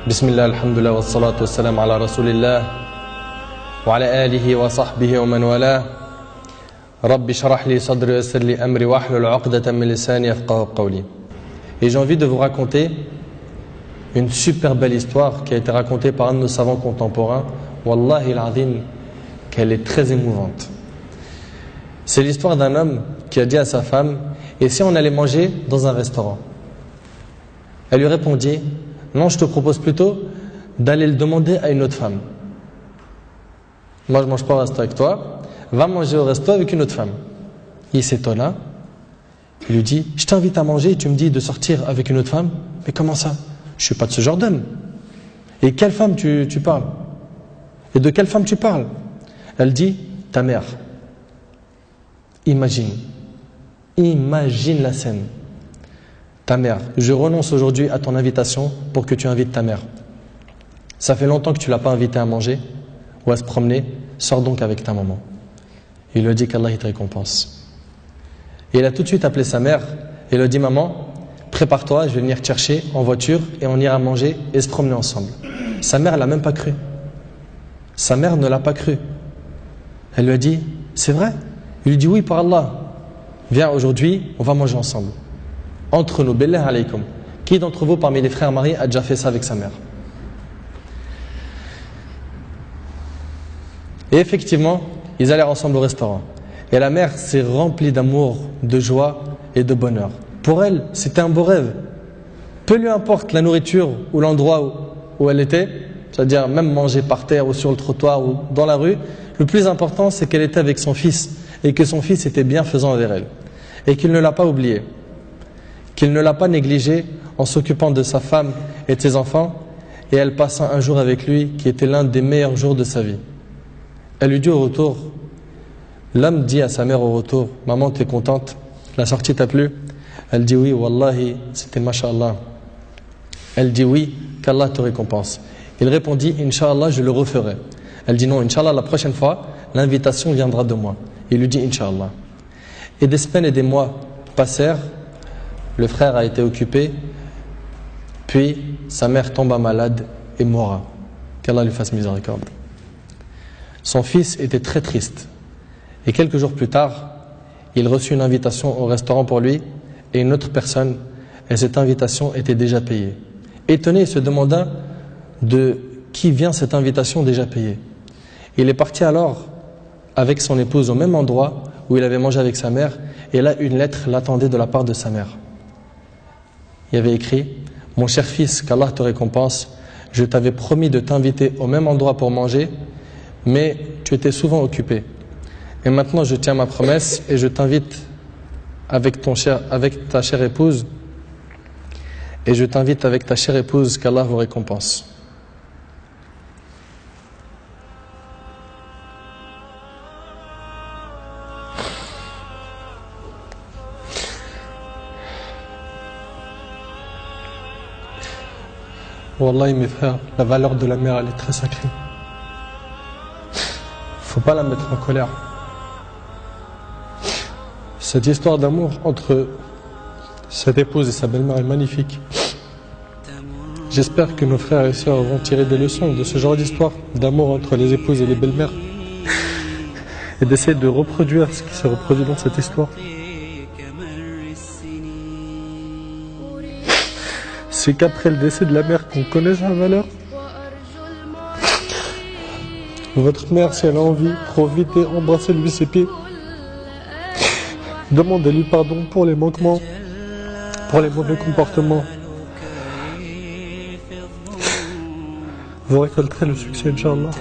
بسم الله الحمد لله والصلاة والسلام على رسول الله وعلى آله وصحبه ومن والاه رب اشرح لي صدري ويسر لي أمري واحلل عقدة من لساني يفقهوا قولي. Et j'ai envie de vous raconter une super belle histoire qui a été racontée par un de nos savants contemporains. Wallahi al-azim, qu'elle est très émouvante. C'est l'histoire d'un homme qui a dit à sa femme: et si on allait manger dans un restaurant? Elle lui répondit: non, je te propose plutôt d'aller le demander à une autre femme. Moi je ne mange pas au resto avec toi, va manger au resto avec une autre femme. Il s'étonna, il lui dit: je t'invite à manger et tu me dis de sortir avec une autre femme? Mais comment ça? Je ne suis pas de ce genre d'homme. Et quelle femme tu parles? Et de quelle femme tu parles? Elle dit: ta mère. Imagine la scène. Ta mère, je renonce aujourd'hui à ton invitation pour que tu invites ta mère. Ça fait longtemps que tu ne l'as pas invitée à manger ou à se promener, sors donc avec ta maman. Il lui a dit qu'Allah il te récompense. Et il a tout de suite appelé sa mère et lui a dit: maman, prépare-toi, je vais venir te chercher en voiture et on ira manger et se promener ensemble. Sa mère, elle n'a même pas cru. Sa mère ne l'a pas cru. Elle lui a dit: c'est vrai? Il lui dit: oui, par Allah. Viens, aujourd'hui, on va manger ensemble. Entre nous, billah alaykum. Qui d'entre vous, parmi les frères mariés, a déjà fait ça avec sa mère? Et effectivement, ils allèrent ensemble au restaurant. Et la mère s'est remplie d'amour, de joie et de bonheur. Pour elle, c'était un beau rêve. Peu lui importe la nourriture ou l'endroit où elle était, c'est-à-dire même manger par terre ou sur le trottoir ou dans la rue, le plus important, c'est qu'elle était avec son fils et que son fils était bienfaisant envers elle. Et qu'il ne l'a pas oublié. Qu'il ne l'a pas négligé en s'occupant de sa femme et de ses enfants, et elle passa un jour avec lui qui était l'un des meilleurs jours de sa vie. Elle lui dit au retour, l'homme dit à sa mère au retour: maman, tu es contente? La sortie t'a plu? Elle dit: oui, wallahi, c'était masha'Allah. Elle dit: oui, qu'Allah te récompense. Il répondit: Inch'Allah, je le referai. Elle dit: non, Inch'Allah, la prochaine fois, l'invitation viendra de moi. Il lui dit: Inch'Allah. Et des semaines et des mois passèrent. Le frère a été occupé, puis sa mère tomba malade et mourra. Qu'Allah lui fasse miséricorde. Son fils était très triste. Et quelques jours plus tard, il reçut une invitation au restaurant pour lui et une autre personne, et cette invitation était déjà payée. Étonné, il se demanda de qui vient cette invitation déjà payée. Il est parti alors avec son épouse au même endroit où il avait mangé avec sa mère, et là une lettre l'attendait de la part de sa mère. Il y avait écrit: mon cher fils, qu'Allah te récompense, je t'avais promis de t'inviter au même endroit pour manger, mais tu étais souvent occupé. Et maintenant je tiens ma promesse et je t'invite avec ta chère épouse, et je t'invite avec ta chère épouse, qu'Allah vous récompense. Wallahi mes frères, la valeur de la mère, elle est très sacrée. Faut pas la mettre en colère. Cette histoire d'amour entre cette épouse et sa belle-mère est magnifique. J'espère que nos frères et sœurs vont tirer des leçons de ce genre d'histoire d'amour entre les épouses et les belles-mères et d'essayer de reproduire ce qui s'est reproduit dans cette histoire. C'est qu'après le décès de la mère qu'on connaît sa valeur. Votre mère, si elle a envie, profitez, embrassez-lui ses pieds. Demandez-lui pardon pour les manquements, pour les mauvais comportements. Vous récolterez le succès, Inch'Allah.